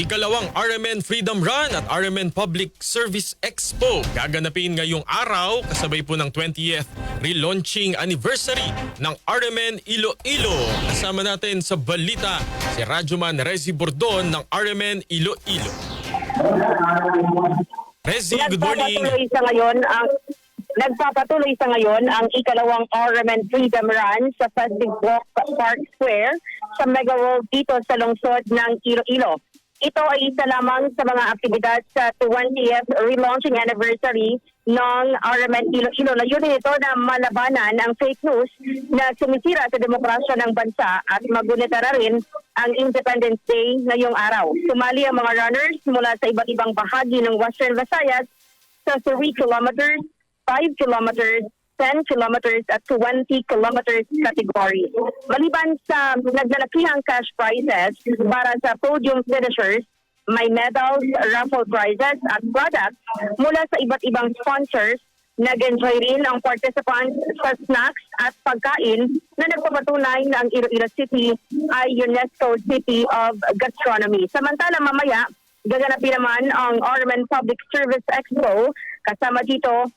Ikalawang RMN Freedom Run at RMN Public Service Expo gaganapin ngayong araw kasabay po ng 20th relaunching anniversary ng RMN Iloilo. Kasama natin sa balita si Radyoman Rezi Bordon ng RMN Iloilo. Rezi, good morning. Nagpapatuloy sa ngayon ang ikalawang RMN Freedom Run sa Festive Walk Park Square sa Mega World dito sa lungsod ng Iloilo. Ito ay isa lamang sa mga aktibidad sa 20th relaunching anniversary ng RMN Iloilo. Layunin ito na malabanan ang fake news na sumisira sa demokrasya ng bansa at magunita na rin ang Independence Day ngayong araw. Sumali ang mga runners mula sa iba't ibang bahagi ng Western Visayas sa 3 kilometers, 5 kilometers, 10 kilometers at 20 kilometers category. Maliban sa naglalakihang cash prizes para sa podium finishers, may medals, raffle prizes at products mula sa iba't ibang sponsors. Nag-enjoy rin ang participants sa snacks at pagkain na nagpapatunay na ang Iloilo City ay UNESCO City of Gastronomy. Samantala mamaya, gaganapin naman ang RMN Public Service Expo. Kasama dito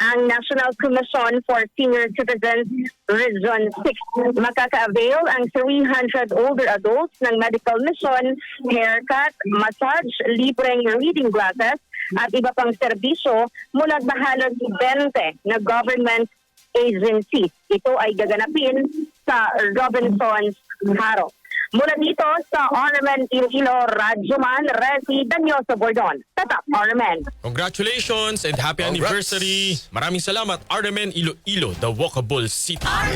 ang National Commission for Senior Citizens Region 6. Makaka-avail ang 300 older adults ng medical mission, haircut, massage, libreng reading glasses at iba pang serbisyo mula sa halos 20 na government agencies. Ito ay gaganapin sa Robinson's Haro. Mula dito sa RMN Iloilo, Radyoman Rezi Bordon. Tatap RMN. Congratulations and happy anniversary. Maraming salamat RMN Iloilo, the walkable city.